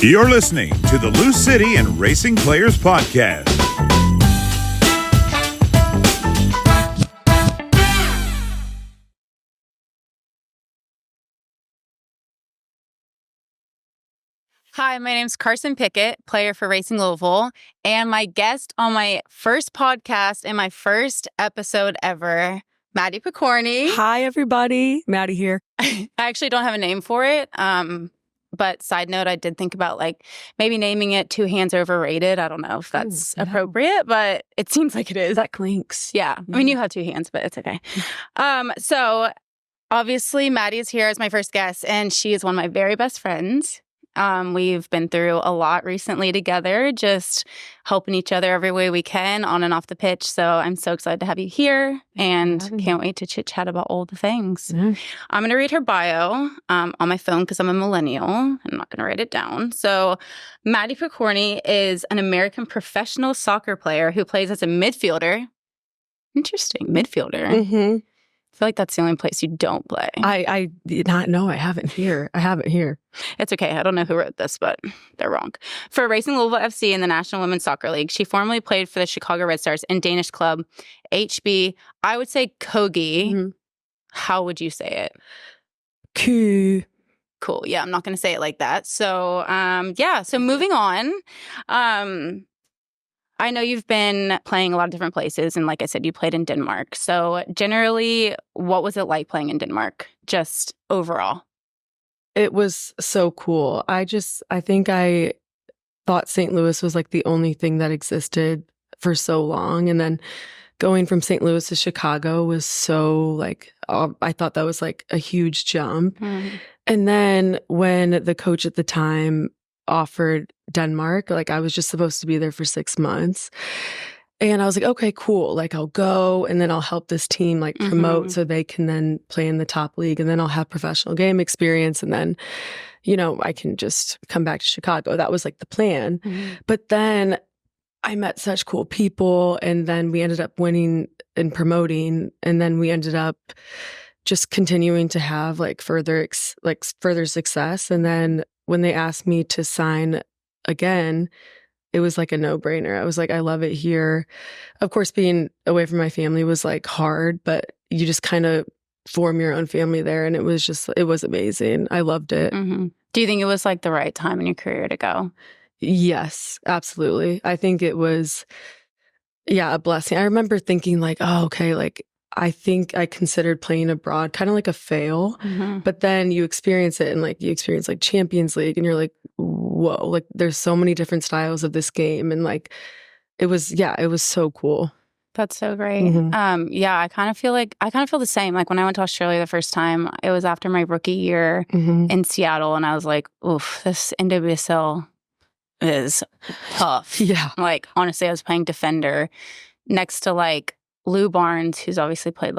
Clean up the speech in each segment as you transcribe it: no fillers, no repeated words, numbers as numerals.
You're listening to the Loose City and Racing Players Podcast. Hi, my name's Carson Pickett, player for Racing Louisville, and my guest on my first podcast and my first episode ever, Maddie Pokorny. Hi, everybody. Maddie here. I actually don't have a name for it, but side note, I did think about maybe naming it Two Hands Overrated. I don't know if that's appropriate, but it seems like it is. That clinks. Yeah. I mean, you have two hands, but it's okay. So obviously, Maddie is here as my first guest, and she is one of my very best friends. We've been through a lot recently together, just helping each other every way we can on and off the pitch. So I'm so excited to have you here and can't wait to chit chat about all the things. I'm going to read her bio on my phone because I'm a millennial. I'm not going to write it down. So Maddie Pokorny is an American professional soccer player who plays as a midfielder. Interesting. Midfielder. Mm-hmm. I feel like that's the only place you don't play. I did not know. I have it here. It's okay. I don't know who wrote this, but they're wrong. For Racing Louisville FC in the National Women's Soccer League, she formerly played for the Chicago Red Stars and Danish club HB. I would say Kogi. Mm-hmm. How would you say it? Cool. Yeah, I'm not going to say it like that. So, So moving on. I know you've been playing a lot of different places, and like I said, you played in Denmark. So generally, what was it like playing in Denmark, just overall? It was so cool. I think I thought St. Louis was like the only thing that existed for so long. And then going from St. Louis to Chicago was so I thought that was like a huge jump. Mm-hmm. And then when the coach at the time offered Denmark, I was just supposed to be there for 6 months. And I was like, okay, cool. I'll go and then I'll help this team promote so they can then play in the top league. And then I'll have professional game experience. And then, I can just come back to Chicago. That was the plan. Mm-hmm. But then I met such cool people. And then we ended up winning and promoting. And then we ended up just continuing to have further success. And then when they asked me to sign again, it was a no-brainer. I was like, I love it here. Of course, being away from my family was hard, but you just kind of form your own family there. And it was amazing. I loved it. Mm-hmm. Do you think it was the right time in your career to go? Yes, absolutely. I think it was, a blessing. I remember thinking oh, okay, I think I considered playing abroad kind of like a fail, but then you experience it and you experience Champions League and you're like, whoa, there's so many different styles of this game. And it was so cool. That's so great. Mm-hmm. I kind of feel the same. When I went to Australia the first time, it was after my rookie year in Seattle. And I was like, oof, this NWSL is tough. Yeah. Honestly, I was playing defender next to Lou Barnes, who's obviously played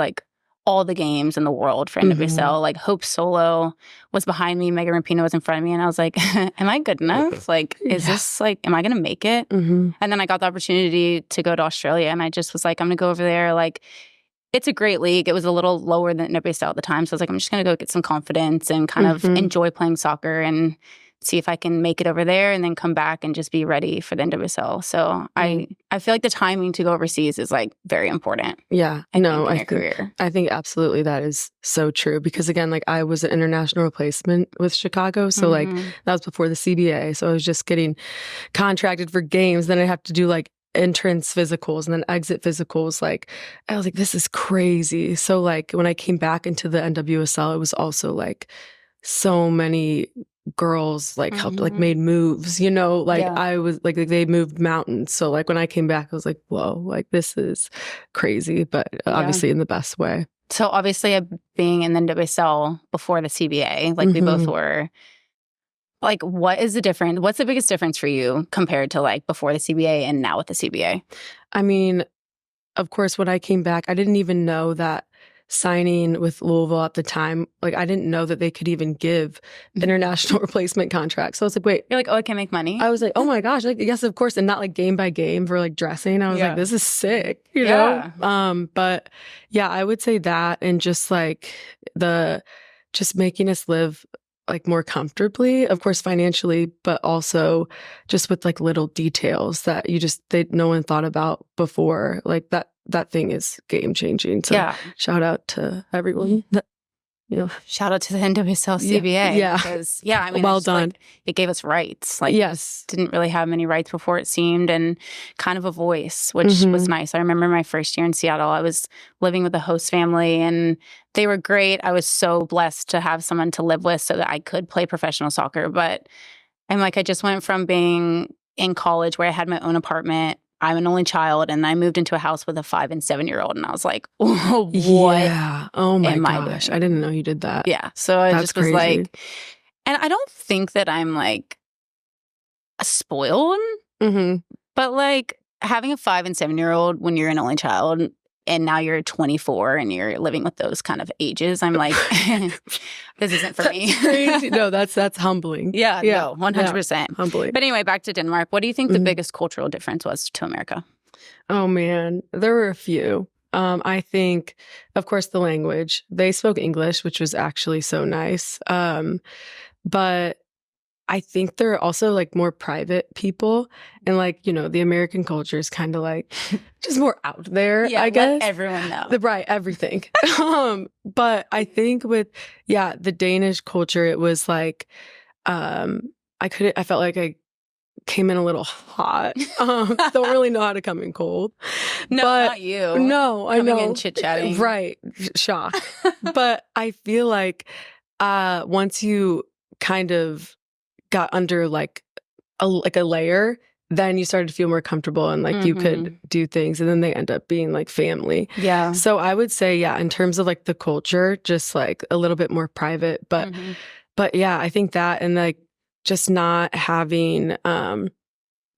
all the games in the world for NWSL. Hope Solo was behind me. Megan Rapinoe was in front of me. And I was like, am I good enough? Is this am I going to make it? Mm-hmm. And then I got the opportunity to go to Australia. And I just was I'm going to go over there. It's a great league. It was a little lower than NWSL at the time. So I was I'm just going to go get some confidence and kind of enjoy playing soccer and see if I can make it over there and then come back and just be ready for the NWSL. So I feel the timing to go overseas is very important. Yeah, I think absolutely that is so true because again, I was an international replacement with Chicago. So that was before the CBA. So I was just getting contracted for games. Then I have to do entrance physicals and then exit physicals. I was this is crazy. So when I came back into the NWSL, it was also so many girls helped made moves, I was they moved mountains. So when I came back, I was whoa, this is crazy, but obviously in the best way. So obviously being in the NWSL before the CBA, we both were, what is the difference? What's the biggest difference for you compared to before the CBA and now with the CBA? I mean, of course, when I came back, I didn't even know that signing with Louisville at the time, I didn't know that they could even give international replacement contracts. So I was wait. You're oh, I can make money? I was oh my gosh, yes, of course. And not game by game for dressing. I was this is sick, you know? But yeah, I would say that and just just making us live like more comfortably, of course, financially, but also just with like little details that no one thought about before. Like that thing is game changing. So shout out to everyone that, shout out to the NWSL CBA. Yeah. Because, I mean, well done. Like, it gave us rights. Like, yes. Didn't really have many rights before, it seemed, and kind of a voice, which was nice. I remember my first year in Seattle, I was living with a host family, and they were great. I was so blessed to have someone to live with so that I could play professional soccer. But I'm like, I just went from being in college where I had my own apartment. I'm an only child, and I moved into a house with a 5- and 7-year-old, and I was like, oh, what? Yeah. Oh my gosh. I didn't know you did that. Yeah. So I just was crazy. like, and I don't think that I'm like spoiled, but like having a 5- and 7-year-old when you're an only child, and now you're 24 and you're living with those kind of ages, I'm like, this isn't for me. Crazy. No, that's humbling. Yeah, no, 100%. Yeah, humbling. But anyway, back to Denmark. What do you think the biggest cultural difference was to America? Oh man, there were a few. I think, of course, the language. They spoke English, which was actually so nice. But I think they're also like more private people, and like, the American culture is kind of like just more out there, I guess. Let everyone know. Right, everything. But I think with, the Danish culture, it was like, I felt like I came in a little hot. Don't really know how to come in cold. No, but, not you. No, I know. Coming in chit-chatting. Right. Shock. But I feel like once you kind of got under like a layer, then you started to feel more comfortable, and like you could do things, and then they end up being like family. Yeah. So I would say, in terms of like the culture, just like a little bit more private, but I think that, and like just not having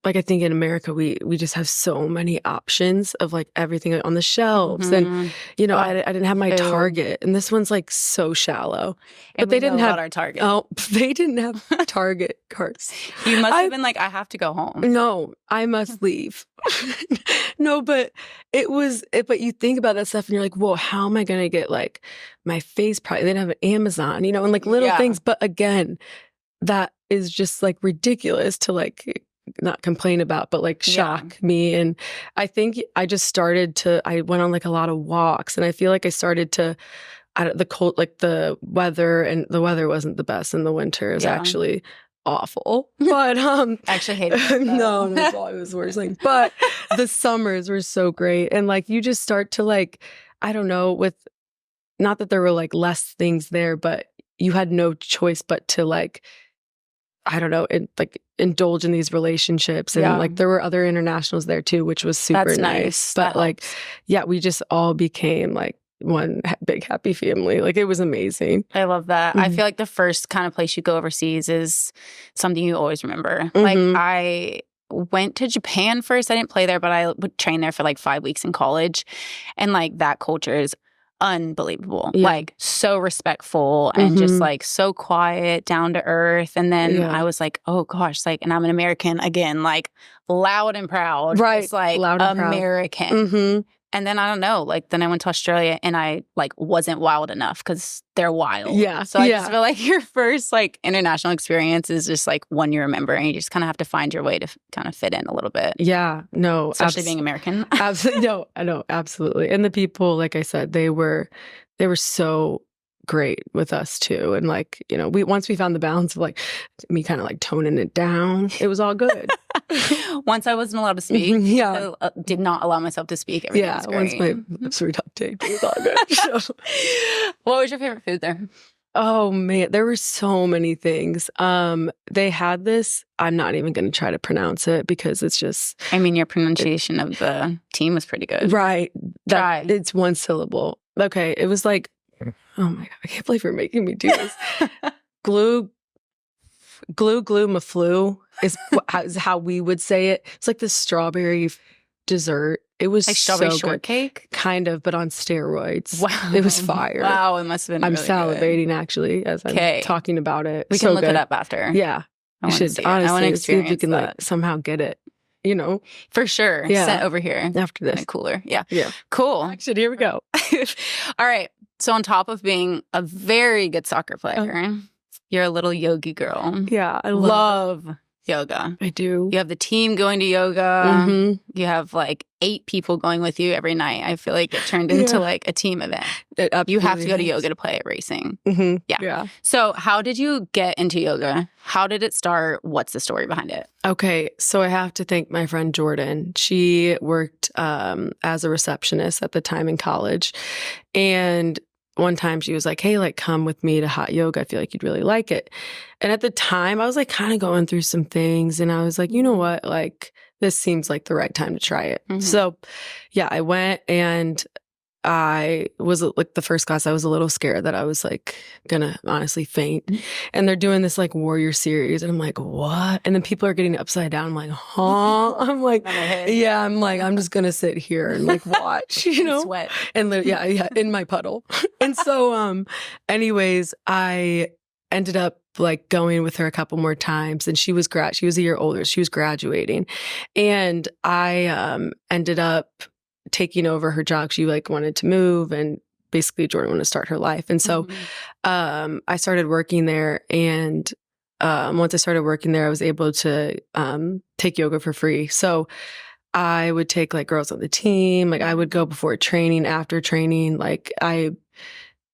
like, I think in America, we just have so many options of like everything on the shelves. And, I didn't have my Target, and this one's like so shallow. And but they didn't have our Target. Oh, they didn't have Target carts. You must have been like, I have to go home. No, I must leave. No, but but you think about that stuff and you're like, whoa, how am I going to get like my face? Probably they didn't have an Amazon, and like little things. But again, that is just like ridiculous to like not complain about, but like shock me. And I think I went on like a lot of walks, and I feel like I started to, the weather, and the weather wasn't the best in the winter. It was actually awful. But I actually hated it. No, it was worse. Like, but the summers were so great. And like you just start to like, I don't know, with not that there were like less things there, but you had no choice but to like, I don't know, indulge in these relationships. And like there were other internationals there too, which was super nice. But like, we just all became like one big happy family. Like it was amazing. I love that. I feel like the first kind of place you go overseas is something you always remember. Like I went to Japan first. I didn't play there, but I would train there for like 5 weeks in college. And like that culture is unbelievable. Like so respectful and just like so quiet, down to earth. And then I was like, oh gosh, like, and I'm an American again, like loud and proud. Right. It's like loud and American. And then I don't know, like then I went to Australia and I like wasn't wild enough because they're wild. Yeah. So I just feel like your first like international experience is just like one you remember, and you just kind of have to find your way to kind of fit in a little bit. Yeah. No. Especially being American. Absolutely. No, I know. Absolutely. And the people, like I said, they were so great with us too. And like, once we found the balance of like me kind of like toning it down, it was all good. Once I wasn't allowed to speak, I did not allow myself to speak. Everything was great. Once my lips were duct taped, it was all good. So. What was your favorite food there? Oh man, there were so many things. They had this, I'm not even going to try to pronounce it because it's just... I mean, your pronunciation of the team was pretty good. Right. It's one syllable. Okay, it was like, oh my God, I can't believe you're making me do this. Glue maflu is how we would say it. It's like this strawberry dessert. It was like strawberry so shortcake? Good. Kind of, but on steroids. Wow. It was fire. Wow, it must have been I'm really salivating good. Actually as I'm talking about it. We can look it up after. Yeah. You should honestly I want to experience see if you can like somehow get it. For sure. Yeah. Sent over here. After this. Cooler. Yeah. Yeah. Cool. Actually, here we go. All right. So on top of being a very good soccer player, You're a little yogi girl. Yeah, I love yoga. I do. You have the team going to yoga. You have like 8 people going with you every night. I feel like it turned into like a team event. You have to go to yoga to play at racing. Yeah. So how did you get into yoga? How did it start? What's the story behind it? Okay, so I have to thank my friend Jordan. She worked as a receptionist at the time in college. And one time she was like, hey, like, come with me to hot yoga. I feel like you'd really like it. And at the time, I was like kind of going through some things. And I was like, you know what? Like, this seems like the right time to try it. So, yeah, I went, and I was like, the first class, I was a little scared that I was like gonna honestly faint. And they're doing this like warrior series. And I'm like, what? And then people are getting upside down. I'm like, huh? I'm like, yeah, I'm like, I'm just gonna sit here and like watch, you know? Sweat. And yeah, in my puddle. And so, anyways, I ended up like going with her a couple more times, and she was a year older. She was graduating, and I ended up taking over her job. She like wanted to move, and basically Jordan wanted to start her life. And so I started working there, and once I started working there, I was able to take yoga for free. So I would take like girls on the team. Like I would go before training, after training. Like I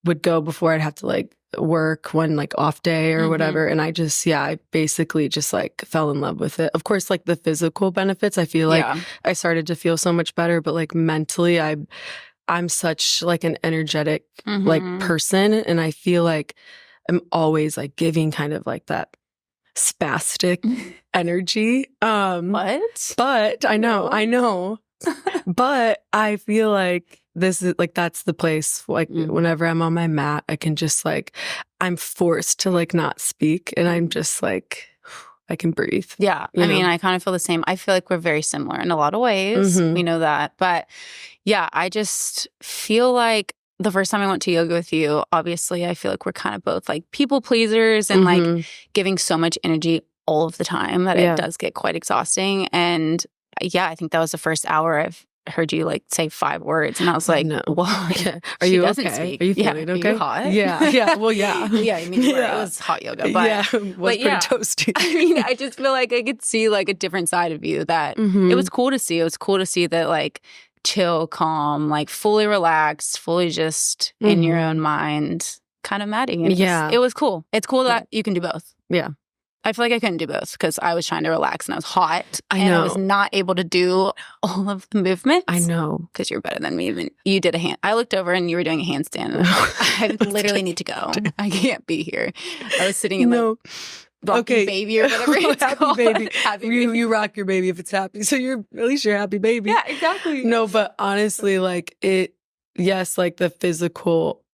would go before I'd have to like work one like off day or whatever. And I basically just like fell in love with it. Of course, like the physical benefits, I feel like I started to feel so much better, but like mentally, I'm such like an energetic like person. And I feel like I'm always like giving kind of like that spastic energy. But I know. But I feel like this is like, that's the place, like whenever I'm on my mat, I can just like, I'm forced to like not speak, and I'm just like, I can breathe. Yeah. I mean, I kind of feel the same. I feel like we're very similar in a lot of ways. We know that. But yeah, I just feel like the first time I went to yoga with you, obviously, I feel like we're kind of both like people pleasers and like giving so much energy all of the time that it does get quite exhausting. And yeah, I think that was the first hour I've heard you like say 5 words, and I was like, "Well, are you okay? Are you feeling okay? Are you hot? Yeah. Well, yeah. Yeah. I mean, it was hot yoga, but it was pretty toasty. I mean, I just feel like I could see like a different side of you that it was cool to see. It was cool to see that like chill, calm, like fully relaxed, fully just in your own mind, kind of Maddie. And it was cool. It's cool that you can do both. Yeah. I feel like I couldn't do both because I was trying to relax and I was hot. I know. I was not able to do all of the movements. I know. Because you're better than me. Even you did a hand. I looked over and you were doing a handstand. And I literally need to go. I can't be here. I was sitting in like Rocky Baby or whatever it's called. Baby. Happy baby. You rock your baby if it's happy. So at least you're happy baby. Yeah, exactly. No, but honestly, like like the physical,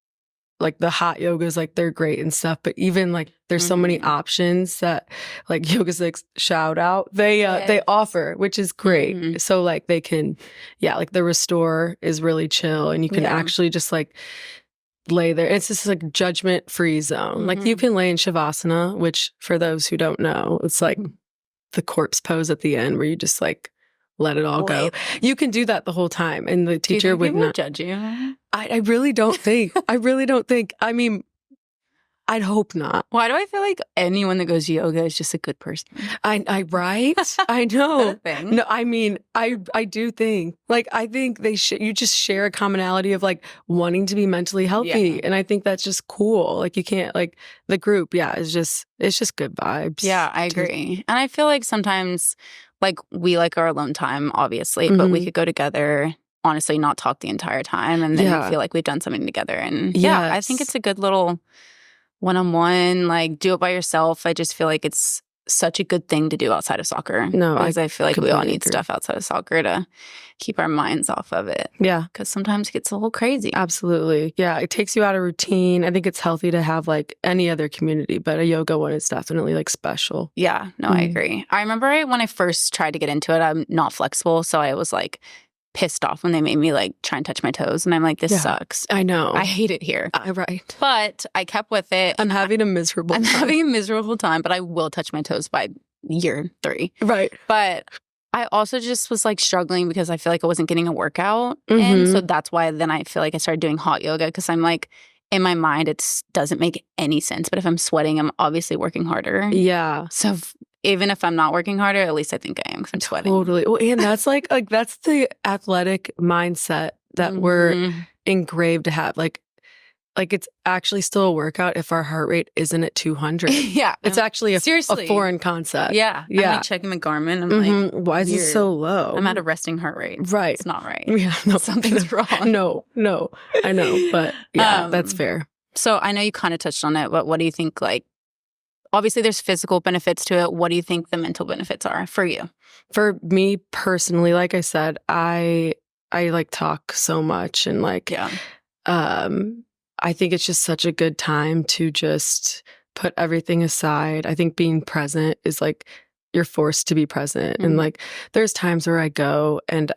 like the hot yogas, like they're great and stuff, but even like there's so many options that like Yoga Six, shout out, they offer, which is great. So like they can, like the Restore is really chill, and you can actually just like lay there. It's just like judgment free zone. Like you can lay in Shavasana, which for those who don't know, it's like the corpse pose at the end where you just like let it all go. You can do that the whole time, and the teacher would not judge you. I really don't think. I mean, I'd hope not. Why do I feel like anyone that goes to yoga is just a good person? I right? I know. Thing? No, I mean, I do think, like, I think you just share a commonality of like wanting to be mentally healthy, and I think that's just cool. Like, you can't like the group. it's just good vibes. Yeah, I agree, and I feel like sometimes like we like our alone time, obviously, but we could go together. Honestly, not talk the entire time, and then feel like we've done something together. And I think it's a good little one-on-one, like do it by yourself. I just feel like it's such a good thing to do outside of soccer. No, because I feel like we all need agree. stuff outside of soccer to keep our minds off of it. Yeah. Because sometimes it gets a little crazy. Absolutely. Yeah, it takes you out of routine. I think it's healthy to have like any other community, but a yoga one is definitely like special. Yeah, no, I agree. I remember when I first tried to get into it, I'm not flexible, so I was like pissed off when they made me like try and touch my toes, and I'm like, this sucks. I know. I hate it here. Right. But I kept with it. I'm having a miserable time, but I will touch my toes by year 3. Right. But I also just was like struggling because I feel like I wasn't getting a workout. And so that's why then I feel like I started doing hot yoga, because I'm like, in my mind, it doesn't make any sense. But if I'm sweating, I'm obviously working harder. Yeah. So even if I'm not working harder, at least I think I am because I'm sweating. Totally. Well, and that's like that's the athletic mindset that we're engraved to have. Like it's actually still a workout if our heart rate isn't at 200. Yeah. It's actually a seriously foreign concept. Yeah. I'm like checking my Garmin. I'm like, why is it so low? I'm at a resting heart rate. Right. It's not right. Yeah. No, something's wrong. No, I know. But yeah, that's fair. So I know you kind of touched on it, but what do you think, like, obviously there's physical benefits to it. What do you think the mental benefits are for you? For me personally, like I said, I like talk so much and like, I think it's just such a good time to just put everything aside. I think being present is like you're forced to be present. And like there's times where I go and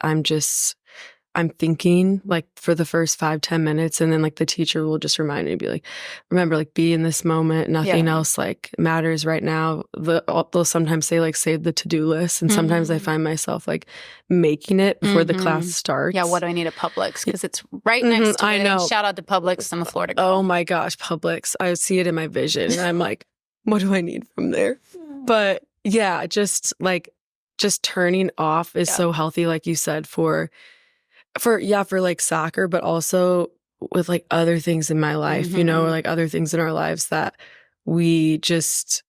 I'm thinking like for the first 5-10 minutes, and then like the teacher will just remind me, be like, remember, like be in this moment. Nothing else like matters right now. They'll sometimes say like save the to-do list, and sometimes I find myself like making it before the class starts. Yeah, what do I need at Publix? Because it's right next to it. I know. Shout out to Publix. I'm a Florida girl. Oh my gosh, Publix! I see it in my vision, and I'm like, what do I need from there? But yeah, just turning off is so healthy, like you said, for like soccer, but also with like other things in my life, you know, or like other things in our lives that we just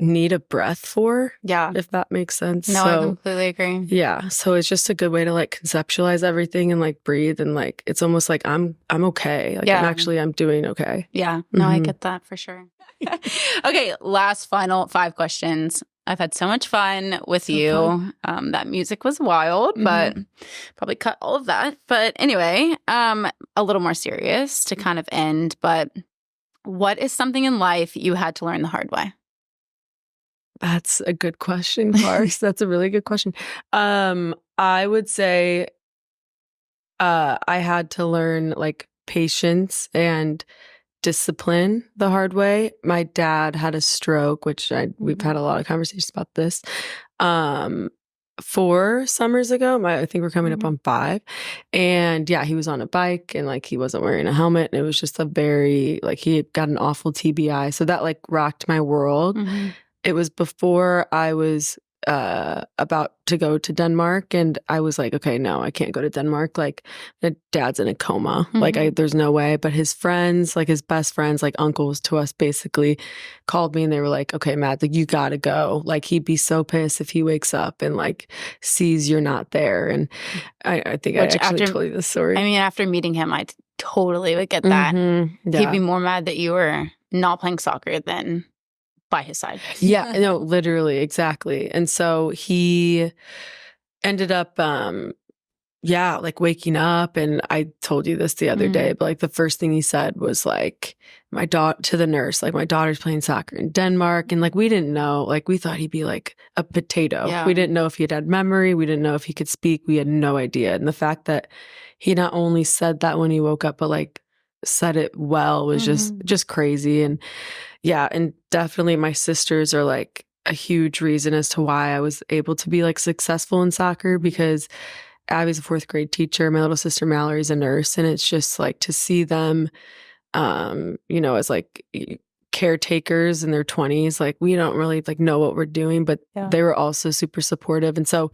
need a breath for. Yeah. If that makes sense. No, I completely agree. Yeah. So it's just a good way to like conceptualize everything and like breathe, and like it's almost like I'm okay. Like I'm doing okay. Yeah. No, I get that for sure. Okay, last final 5 questions. I've had so much fun with you. That music was wild, but probably cut all of that. But anyway, a little more serious to kind of end. But what is something in life you had to learn the hard way? That's a good question, Clarks. That's a really good question. I would say I had to learn like patience and discipline the hard way. My dad had a stroke, which we've had a lot of conversations about this. 4 summers ago, I think we're coming up on 5. And yeah, he was on a bike and like he wasn't wearing a helmet. And it was just a very, like he had got an awful TBI. So that like rocked my world. It was before I was about to go to Denmark, and I was like, okay, no, I can't go to Denmark. Like, my dad's in a coma. Like, there's no way. But his friends, like his best friends, like uncles to us, basically called me and they were like, okay, Matt, like you gotta go. Like, he'd be so pissed if he wakes up and like sees you're not there. And I think I actually told you this story. I mean, after meeting him, I totally would get that. Yeah. He'd be more mad that you were not playing soccer than by his side. Yeah, no, literally, exactly. And so he ended up, like waking up, and I told you this the other day, but like the first thing he said was like, to the nurse, like my daughter's playing soccer in Denmark. And like, we didn't know, like we thought he'd be like a potato. Yeah. We didn't know if he had memory. We didn't know if he could speak. We had no idea. And the fact that he not only said that when he woke up, but like said it well was just crazy. And yeah, and definitely my sisters are like a huge reason as to why I was able to be like successful in soccer, because Abby's a 4th grade teacher. My little sister Mallory's a nurse. And it's just like to see them, you know, as like caretakers in their 20s, like we don't really like know what we're doing, but they were also super supportive. And so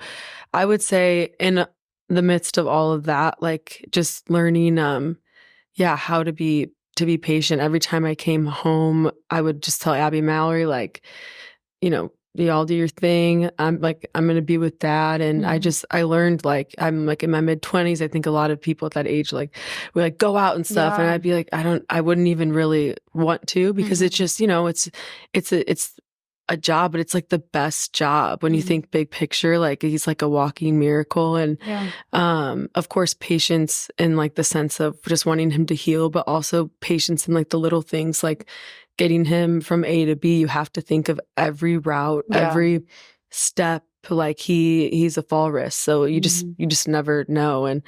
I would say in the midst of all of that, like just learning, how to be patient. Every time I came home, I would just tell Abby and Mallory, like, you know, y'all do your thing. I'm going to be with Dad. And I learned, like, I'm like in my mid-20s. I think a lot of people at that age, like, we like go out and stuff. And I'd be like, I wouldn't even really want to, because it's just, you know, it's a job, but it's like the best job when you think big picture. Like he's like a walking miracle. And of course, patience in like the sense of just wanting him to heal, but also patience in like the little things, like getting him from A to B. You have to think of every route, every step. Like he's a fall risk, so you just never know. And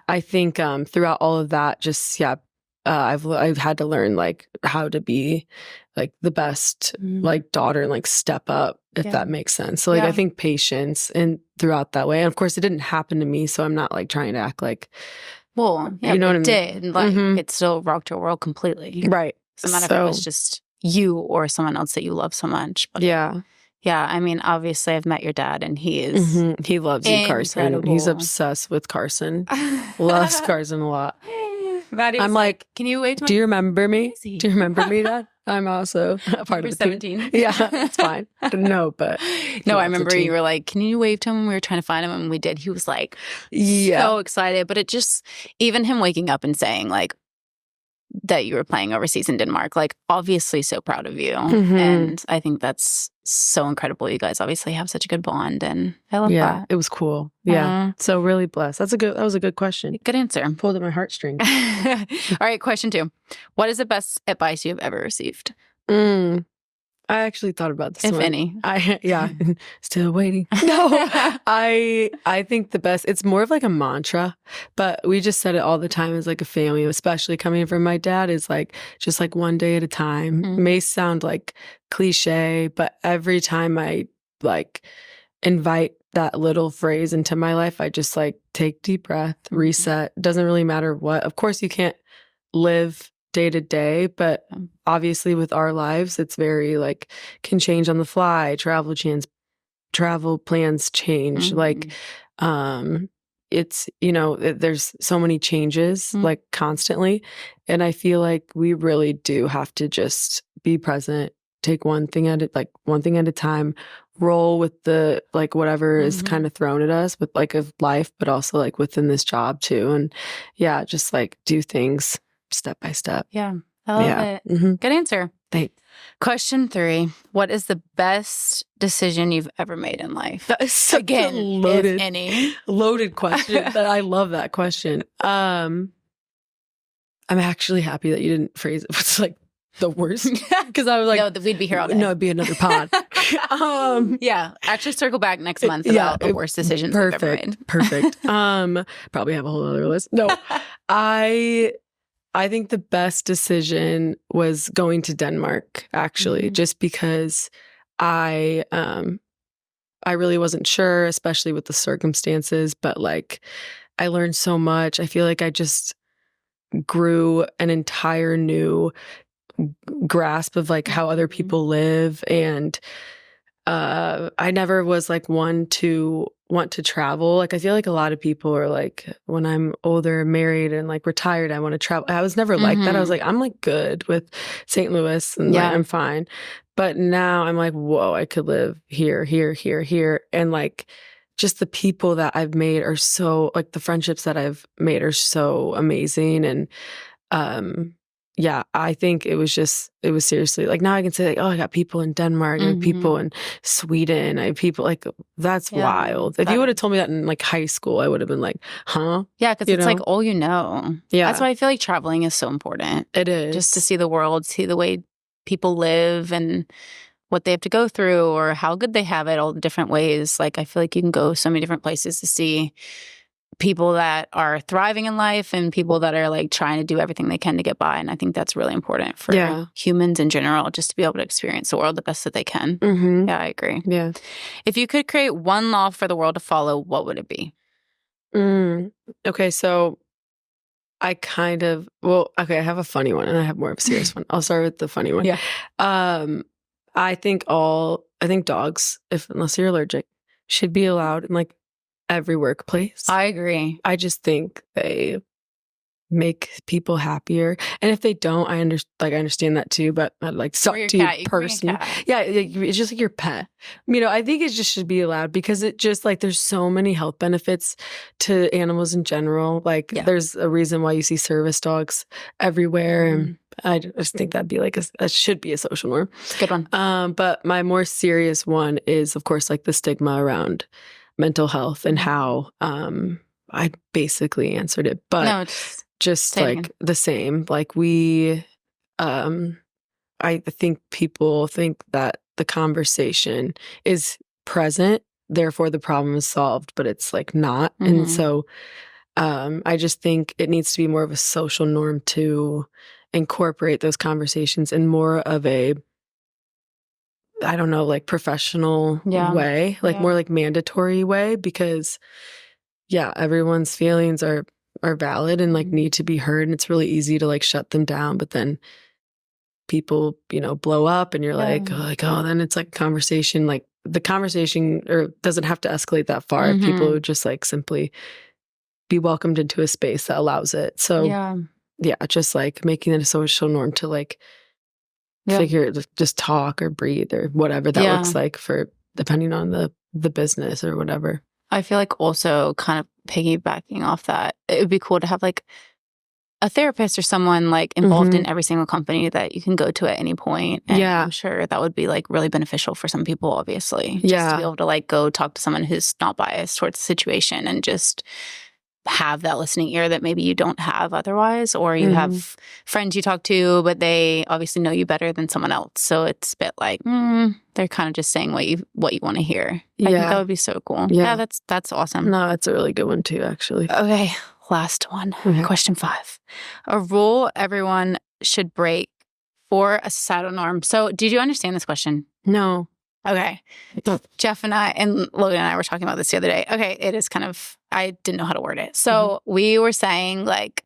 I think throughout all of that, just I've had to learn like how to be like the best like daughter and like step up, if that makes sense. So like I think patience and throughout that way. And of course it didn't happen to me, so I'm not like trying to act like Well, yeah, You know but what I it mean? did. Like, Mhm. it still rocked your world completely. Right. So no matter if it was just you or someone else that you love so much. But yeah. yeah, I mean, obviously I've met your dad and he is He loves you, Carson. incredible. He's obsessed with Carson. Loves Carson a lot. Maddie was I'm like, can you wave to my... do you remember me? Crazy. Do you remember me, Dad? I'm also a part of the 17. team. Yeah, it's fine. I didn't know, but no, I remember you were like, can you wave to him? We were trying to find him and we did. He was like so excited. But it just, even him waking up and saying like that you were playing overseas in Denmark, like obviously so proud of you. And I think that's so incredible. You guys obviously have such a good bond and I love that. It was cool. Yeah. So really blessed. That was a good question. Good answer. Pulled at my heartstrings. All right, question 2. What is the best advice you have ever received? I actually thought about this if one. any. Still waiting. No, I think the best, it's more of like a mantra, but we just said it all the time as like a family, especially coming from my dad, is like, just like one day at a time. May sound like cliche, but every time I like invite that little phrase into my life, I just like take deep breath, reset. Doesn't really matter what. Of course, you can't live day to day, but obviously with our lives, it's very like can change on the fly. Travel plans change. Like, it's, there's so many changes like constantly. And I feel like we really do have to just be present, take one thing at a time, roll with the, like, whatever is kind of thrown at us with like of life, but also like within this job too. And yeah, just like do things step by step. Yeah. I love it. Good answer. Thanks. Question 3. What is the best decision you've ever made in life? That is such a loaded, if any. Loaded question. But I love that question. I'm actually happy that you didn't phrase it. It's like the worst. Because I was like, no, we'd be here all day. No, it'd be another pod. Yeah. Actually circle back next month about the worst decisions we've ever made. Perfect. Probably have a whole other list. No, I think the best decision was going to Denmark, actually, just because I really wasn't sure, especially with the circumstances, but like I learned so much. I feel like I just grew an entire new grasp of like how other people live. And I never was like one to want to travel. Like I feel like a lot of people are like, when I'm older, married and like retired, I want to travel. I was never like that. I was like, I'm like good with St. Louis and like, I'm fine. But now I'm like, whoa, I could live here, here, here, here. And like just the people that I've made are so, like the friendships that I've made are so amazing. And yeah, I think it was seriously like now I can say like, oh, I got people in Denmark, I have people in Sweden, I have people like, that's wild. If you would have told me that in like high school, I would have been like, huh? Yeah, because it's like all you know. Yeah. That's why I feel like traveling is so important. It is. Just to see the world, see the way people live and what they have to go through or how good they have it, all the different ways. Like I feel like you can go so many different places to see people that are thriving in life and people that are like trying to do everything they can to get by. And I think that's really important for humans in general, just to be able to experience the world the best that they can. Yeah, I agree. Yeah. If you could create one law for the world to follow, what would it be? Okay, so I have a funny one and I have more of a serious one. I'll start with the funny one. Yeah. I think dogs, unless you're allergic, should be allowed in like every workplace. I agree. I just think they make people happier. And if they don't, I understand that too, but I'd like talk to you personally. Yeah, it's just like your pet. I think it just should be allowed because it just like there's so many health benefits to animals in general. Like there's a reason why you see service dogs everywhere. And I just think that'd be like that should be a social norm. It's a good one. But my more serious one is of course like the stigma around mental health and how I basically answered it, but no, just like the same. Like I think people think that the conversation is present, therefore the problem is solved, but it's like not. And so I just think it needs to be more of a social norm to incorporate those conversations in more of a, I don't know, like professional way, like more like mandatory way, because everyone's feelings are are valid and like need to be heard. And it's really easy to like shut them down. But then people, blow up and you're like, then it's like conversation, like the conversation or doesn't have to escalate that far if people would just like simply be welcomed into a space that allows it. So yeah, just like making it a social norm to like figure, just talk or breathe or whatever that looks like for depending on the business or whatever. I feel like also kind of piggybacking off that, it would be cool to have like a therapist or someone like involved in every single company that you can go to at any point. And I'm sure that would be like really beneficial for some people, obviously. Just to be able to like go talk to someone who's not biased towards the situation and just have that listening ear that maybe you don't have otherwise, or you have friends you talk to, but they obviously know you better than someone else. So it's a bit like, they're kind of just saying what you want to hear. I think that would be so cool. Yeah, that's awesome. No, that's a really good one too, actually. Okay, last one. Question 5. A rule everyone should break for a societal norm. So did you understand this question? No. Okay. Jeff and Logan and I were talking about this the other day. Okay, it is kind of, I didn't know how to word it. So we were saying like,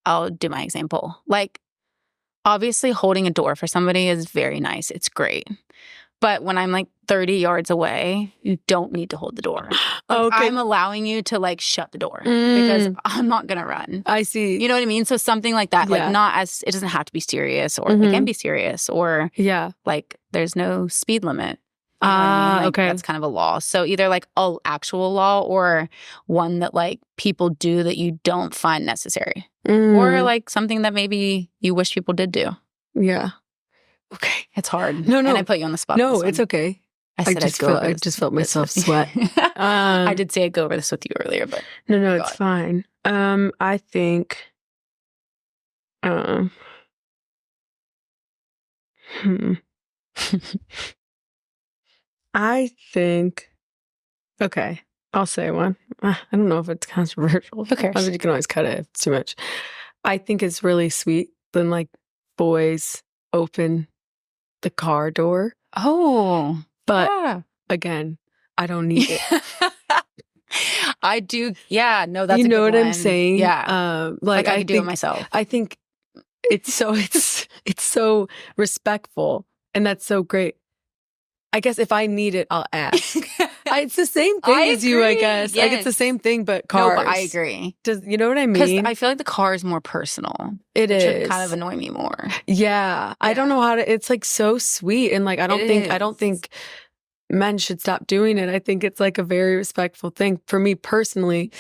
I'll do my example. Like, obviously holding a door for somebody is very nice. It's great. But when I'm like 30 yards away, you don't need to hold the door. Like, I'm allowing you to like shut the door because I'm not going to run. I see. You know what I mean? So something like that, like it doesn't have to be serious or it can be serious or like there's no speed limit. You know what I mean? Like, that's kind of a law. So either like an actual law or one that like people do that you don't find necessary or like something that maybe you wish people did do. Yeah. Okay. It's hard. No. And I put you on the spot. No, it's okay. I just felt myself sweat. I did say I'd go over this with you earlier, but no, it's fine. I think, I think, okay, I'll say one. I don't know if it's controversial. Who cares? I mean, you can always cut it if it's too much. I think it's really sweet when like boys open the car door. Oh. But again, I don't need it. I do. Yeah. No, that's you know a good what one. I'm saying? Yeah. Like I could do it myself. I think it's so respectful, and that's so great. I guess if I need it, I'll ask. It's the same thing as you, I guess. Yes. Like it's the same thing, but cars. No, but I agree. You know what I mean? Because I feel like the car is more personal. It is. Which would kind of annoy me more. Yeah. I don't know how to. It's like so sweet, and like I don't think men should stop doing it. I think it's like a very respectful thing. For me personally,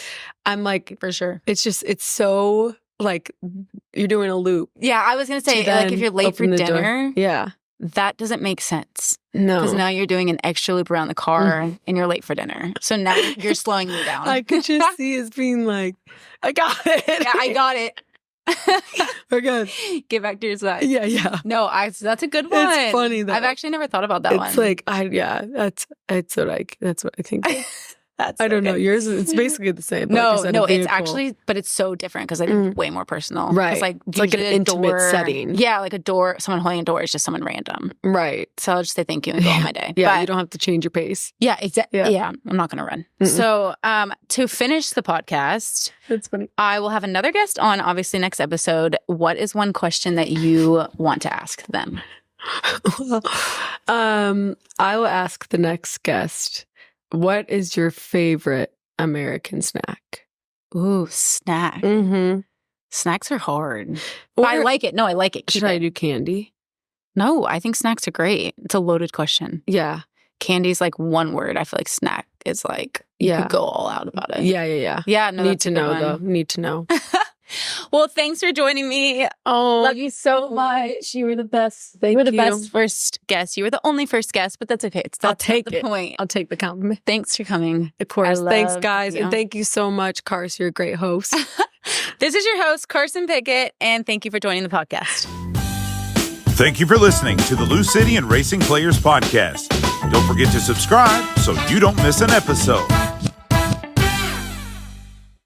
I'm like, for sure. It's so like you're doing a loop. Yeah, I was gonna say like if you're late for dinner. Yeah. That doesn't make sense. No. Because now you're doing an extra loop around the car and you're late for dinner. So now you're slowing me down. I could just see it being like, I got it. Yeah, I got it. We're good. Get back to your side. Yeah. No, that's a good one. It's funny though. I've actually never thought about that one. It's like, that's what I think. I don't know. Yours, it's basically the same. No, it's actually, but it's so different because I think it's way more personal. Right. Like, it's like an intimate setting. Yeah, like a door, someone holding a door is just someone random. Right. So I'll just say thank you and go on my day. Yeah, but, you don't have to change your pace. Yeah, exactly. Yeah, I'm not going to run. So to finish the podcast, that's funny. I will have another guest on, obviously, next episode. What is one question that you want to ask them? I will ask the next guest, what is your favorite American snack? Ooh, snack. Snacks are hard. Or, I like it. No, I like it. Should I do candy? No, I think snacks are great. It's a loaded question. Yeah. Candy's like one word. I feel like snack is like, you could go all out about it. Yeah. Yeah, no, Need to know, though. Need to know. Well, thanks for joining me. Oh, love you so much. You were the best. You were the best first guest. You were the only first guest, but that's okay. I'll take the point. I'll take the compliment. Thanks for coming. Of course. Thanks, guys. And thank you so much, Carson. You're a great host. This is your host, Carson Pickett, and thank you for joining the podcast. Thank you for listening to the Lou City and Racing Players Podcast. Don't forget to subscribe so you don't miss an episode.